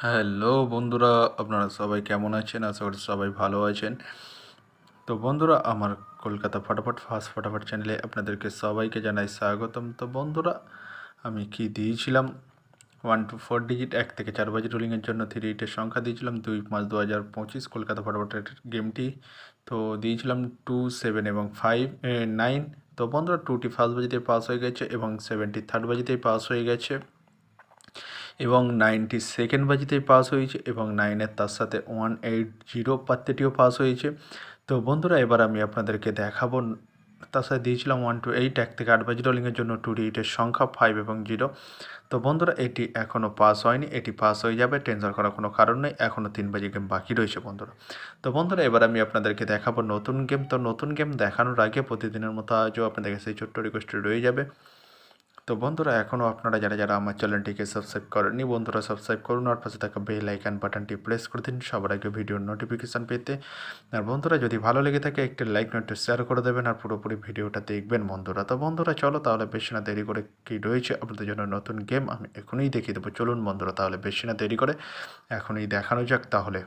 Hello বন্ধুরা, আপনারা সবাই কেমন আছেন? আশা করি সবাই ভালো আছেন। তো বন্ধুরা, আমার কলকাতা ফটাফট চ্যানেলে আপনাদেরকে সবাইকে জানাই স্বাগতম। তো বন্ধুরা, আমি কি দিয়েছিলাম 1 to 4 ডিজিট 1 থেকে 4 বাজি রোলিংয়ের জন্য 3 সংখ্যা দিয়েছিলাম 2 মার্চ 2025 কলকাতা ফটাফটের গেমটি। তো দিয়েছিলাম 2, 7 এবং 9। তো বন্ধুরা, 2টি ফার্স্ট বাজিতেই পাস হয়ে গেছে এবং 7টি থার্ড বাজিতেই পাস হয়ে গেছে এবং 9টি সেকেন্ড বাজিতেই পাস হয়েছে এবং 9-এর তার সাথে 180 পাত্রেটিও পাস হয়েছে। তো বন্ধুরা, এবার আমি আপনাদেরকে দেখাবো। তার সাথে দিয়েছিলাম 1 to 8 1 থেকে 8 বাজি রোলিংয়ের জন্য 2 ডিজিটের সংখ্যা 5 এবং 0। তো বন্ধুরা, এটি এখনও পাস হয়নি, এটি পাস হয়ে যাবে, টেনশন করার কোনো কারণ নেই। এখনও 3 বাজি গেম বাকি রয়েছে বন্ধুরা। তো বন্ধুরা, এবার আমি আপনাদেরকে দেখাবো নতুন গেম। তো নতুন গেম দেখানোর আগে প্রতিদিনের মতো আজও আপনাদের কাছে ছোট্ট রিকোয়েস্ট রয়ে যাবে। তো বন্ধুরা, এখনও আপনারা যারা আমার চ্যানেলটিকে সাবস্ক্রাইব করেননি, বন্ধুরা সাবস্ক্রাইব করুন আর পাশে থাকা বেল আইকন বাটনটি প্রেস করে দিন সবার আগে ভিডিওর নোটিফিকেশান পেতে। আর বন্ধুরা, যদি ভালো লেগে থাকে একটি লাইক নোটে শেয়ার করে দেবেন আর পুরোপুরি ভিডিওটা দেখবেন বন্ধুরা। তো বন্ধুরা, চলো তাহলে বেশি না দেরি করে কী রয়েছে আপনাদের জন্য নতুন গেম আমি এখনই দেখিয়ে দেবো। চলুন বন্ধুরা, তাহলে বেশি না দেরি করে এখনই দেখানো যাক তাহলে।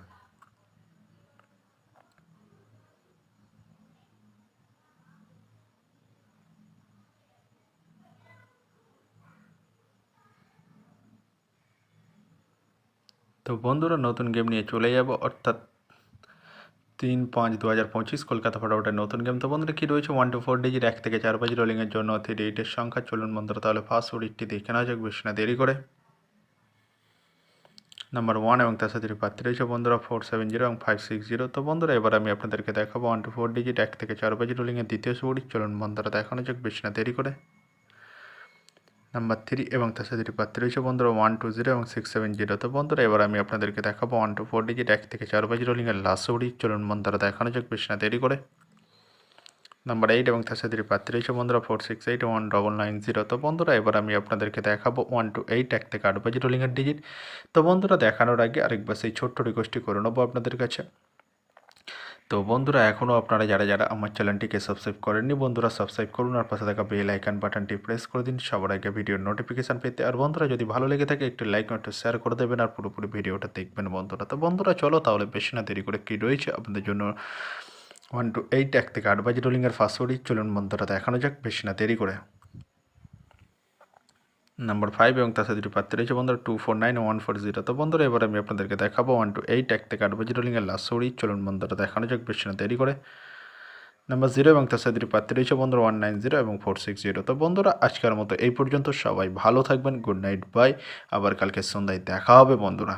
তো বন্ধুরা, নতুন গেম নিয়ে চলে যাব, অর্থাৎ 3-5-2025 কলকাতা ফটাফটের নতুন গেম। তো বন্ধুরা, কী রয়েছে 1 to 4 ডিজিট 1 থেকে 4 বাজি রোলিংয়ের জন্য 3 সংখ্যা। চলুন বন্ধুরা, তাহলে ফার্স্ট ওডিটটি দেখে নেওয়া যাক বেশি না দেরি করে। নাম্বার 1 এবং তার সাথে প্রার্থী রয়েছে বন্ধুরা 470 এবং 560। তো বন্ধুরা, এবার আমি আপনাদেরকে দেখাবো 1 to 4 ডিজিট 1 থেকে 4 বাজি রোলিংয়ের দ্বিতীয় ওডিট। চলুন বন্ধুরা, দেখানো যাক বেশি না দেরি করে। নাম্বার 3 এবং তার সাথে প্রার্থী রয়েছে বন্ধুরা 120 এবং 670। তো বন্ধুরা, এবার আমি আপনাদেরকে দেখাবো 1 to 4 ডিজিট 1 থেকে 4 বাজি রোলিংয়ের লাস্ট ওডিট। চলুন বন্ধুরা, দেখানো যাক বেশি না দেরি করে। নাম্বার 8 এবং তার সাথে প্রার্থী রয়েছে বন্ধুরা 468 1990। তো বন্ধুরা, এবার আমি আপনাদেরকে দেখাবো 1 to 8 1 থেকে 8 বাজি রোলিংয়ের ডিজিট। তো বন্ধুরা, দেখানোর আগে আরেকবার সেই ছোট্ট রিকোয়েস্টটি করে নেবো আপনাদের কাছে। তো বন্ধুরা, এখনও আপনারা যারা আমার চ্যানেলটিকে সাবস্ক্রাইব করেননি, বন্ধুরা সাবস্ক্রাইব করুন আর পাশে থাকা বেল আইকন বাটনটি প্রেস করে দিন সবার আগে ভিডিওর নোটিফিকেশান পেতে। আর বন্ধুরা, যদি ভালো লেগে থাকে একটু লাইক একটু শেয়ার করে দেবেন আর পুরোপুরি ভিডিওটা দেখবেন বন্ধুরা। তো বন্ধুরা, চলো তাহলে বেশি না দেরি করে কী রয়েছে আপনাদের জন্য 1 to 8 1 থেকে 8 বাজি রোলিংয়ের ফার্স্ট ওডিট। চলুন বন্ধুরা, দেখানো যাক বেশি না দেরি করে। নাম্বার 5 এবং তার সাথে প্রার্থী রয়েছে বন্ধুরা 249 140। তো বন্ধুরা, এবার আমি আপনাদেরকে দেখাবো 1 to 8 1 থেকে 8 বাজি রোলিংয়ের লাস্ট ওডিট। চলুন বন্ধুরা, দেখানো যাক বেশি না দেরি করে। নাম্বার 0 এবং তার সাথে প্রার্থী রয়েছে বন্ধুরা 190 এবং 460। তো বন্ধুরা, আজকের মতো এই পর্যন্ত। সবাই ভালো থাকবেন। Good night, bye. আবার কালকে সন্ধ্যায় দেখা হবে বন্ধুরা।